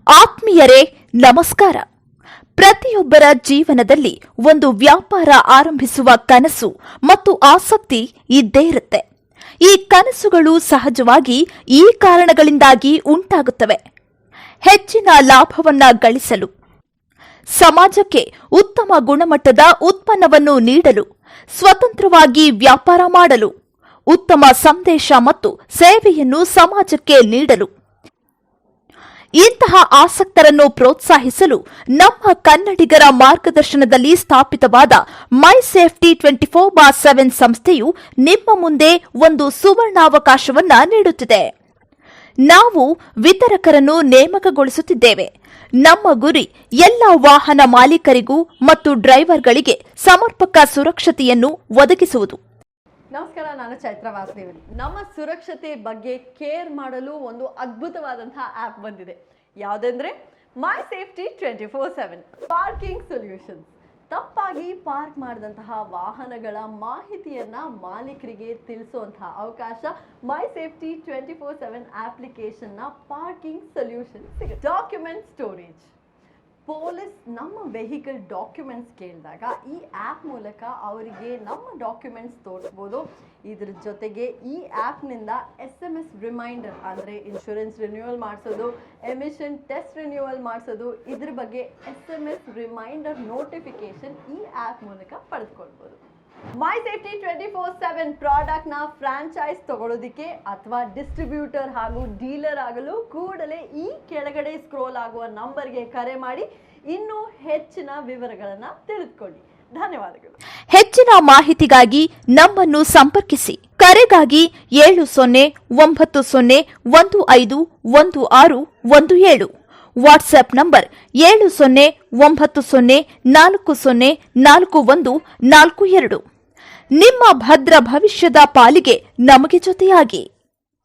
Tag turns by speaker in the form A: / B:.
A: ಆತ್ಮೀಯರೇ ನಮಸ್ಕಾರ. ಪ್ರತಿಯೊಬ್ಬರ ಜೀವನದಲ್ಲಿ ಒಂದು ವ್ಯಾಪಾರ ಆರಂಭಿಸುವ ಕನಸು ಮತ್ತು ಆಸಕ್ತಿ ಇದ್ದೇ ಇರುತ್ತೆ. ಈ ಕನಸುಗಳು ಸಹಜವಾಗಿ ಈ ಕಾರಣಗಳಿಂದಾಗಿ ಉಂಟಾಗುತ್ತವೆ. ಹೆಚ್ಚಿನ ಲಾಭವನ್ನ ಗಳಿಸಲು, ಸಮಾಜಕ್ಕೆ ಉತ್ತಮ ಗುಣಮಟ್ಟದ ಉತ್ಪನ್ನವನ್ನು ನೀಡಲು, ಸ್ವತಂತ್ರವಾಗಿ ವ್ಯಾಪಾರ ಮಾಡಲು, ಉತ್ತಮ ಸಂದೇಶ ಮತ್ತು ಸೇವೆಯನ್ನು ಸಮಾಜಕ್ಕೆ ನೀಡಲು. ಇಂತಹ ಆಸಕ್ತರನ್ನು ಪ್ರೋತ್ಸಾಹಿಸಲು ನಮ್ಮ ಕನ್ನಡಿಗರ ಮಾರ್ಗದರ್ಶನದಲ್ಲಿ ಸ್ಥಾಪಿತವಾದ ಮೈ ಸೇಫ್ಟಿ 24/7 ಸಂಸ್ಥೆಯು ನಿಮ್ಮ ಮುಂದೆ ಒಂದು ಸುವರ್ಣಾವಕಾಶವನ್ನ ನೀಡುತ್ತಿದೆ. ನಾವು ವಿತರಕರನ್ನು ನೇಮಕಗೊಳಿಸುತ್ತಿದ್ದೇವೆ. ನಮ್ಮ ಗುರಿ ಎಲ್ಲ ವಾಹನ ಮಾಲೀಕರಿಗೂ ಮತ್ತು ಡ್ರೈವರ್ಗಳಿಗೆ ಸಮರ್ಪಕ ಸುರಕ್ಷತೆಯನ್ನು ಒದಗಿಸುವುದು.
B: ನಮಸ್ಕಾರ, ನಾನು ಚೈತ್ರ ವಾಸುದೇವನ್. ನಮ್ಮ ಸುರಕ್ಷತೆ ಬಗ್ಗೆ ಕೇರ್ ಮಾಡಲು ಒಂದು ಅದ್ಭುತವಾದಂತಹ ಆ್ಯಪ್ ಬಂದಿದೆ. ಯಾವುದೆಂದ್ರೆ ಮೈ ಸೇಫ್ಟಿ 24/7 ಪಾರ್ಕಿಂಗ್ ಸೊಲ್ಯೂಷನ್ಸ್. ತಪ್ಪಾಗಿ ಪಾರ್ಕ್ ಮಾಡಿದಂತಹ ವಾಹನಗಳ ಮಾಹಿತಿಯನ್ನ ಮಾಲೀಕರಿಗೆ ತಿಳಿಸುವಂತಹ ಅವಕಾಶ ಮೈ ಸೇಫ್ಟಿ 24/7 ಅಪ್ಲಿಕೇಶನ್ ನ ಪಾರ್ಕಿಂಗ್ ಸೊಲ್ಯೂಷನ್ ಸಿಗುತ್ತೆ. Document storage. ಪೊಲೀಸ್ ನಮ್ಮ ವೆಹಿಕಲ್ ಡಾಕ್ಯುಮೆಂಟ್ಸ್ ಕೇಳಿದಾಗ ಈ ಆ್ಯಪ್ ಮೂಲಕ ಅವರಿಗೆ ನಮ್ಮ ಡಾಕ್ಯುಮೆಂಟ್ಸ್ ತೋರಿಸ್ಬೋದು. ಇದ್ರ ಜೊತೆಗೆ ಈ ಆ್ಯಪ್ನಿಂದ SMS ರಿಮೈಂಡರ್ ಅಂದರೆ ಇನ್ಶೂರೆನ್ಸ್ ರಿನ್ಯೂವಲ್ ಮಾಡಿಸೋದು, ಎಮಿಷನ್ ಟೆಸ್ಟ್ ರಿನ್ಯೂವಲ್ ಮಾಡಿಸೋದು, ಇದ್ರ ಬಗ್ಗೆ SMS ರಿಮೈಂಡರ್ ನೋಟಿಫಿಕೇಶನ್ ಈ ಆ್ಯಪ್ ಮೂಲಕ ಪಡೆದುಕೊಳ್ಬೋದು. ಮೈ ಸೇಫ್ಟಿ 24/7 ಪ್ರಾಡಕ್ಟ್ ನ ಫ್ರಾಂಚೈಸ್ ತಗೊಳ್ಳೋದಿಕ್ಕೆ ಅಥವಾ ಡಿಸ್ಟ್ರಿಬ್ಯೂಟರ್ ಹಾಗೂ ಡೀಲರ್ ಆಗಲು ಕೂಡಲೇ ಈ ಕೆಳಗಡೆ ಸ್ಕ್ರೋಲ್ ಆಗುವ ನಂಬರ್ಗೆ ಕರೆ ಮಾಡಿ ಇನ್ನೂ ಹೆಚ್ಚಿನ ವಿವರಗಳನ್ನು ತಿಳಿದುಕೊಳ್ಳಿ. ಧನ್ಯವಾದಗಳು.
A: ಹೆಚ್ಚಿನ ಮಾಹಿತಿಗಾಗಿ ನಮ್ಮನ್ನು ಸಂಪರ್ಕಿಸಿ. ಕರೆಗಾಗಿ 7090151617. WhatsApp number 7090404142. ನಿಮ್ಮ ಭದ್ರ ಭವಿಷ್ಯದ ಪಾಲಿಗೆ ನಮಗೆ ಜೊತೆಯಾಗಿ.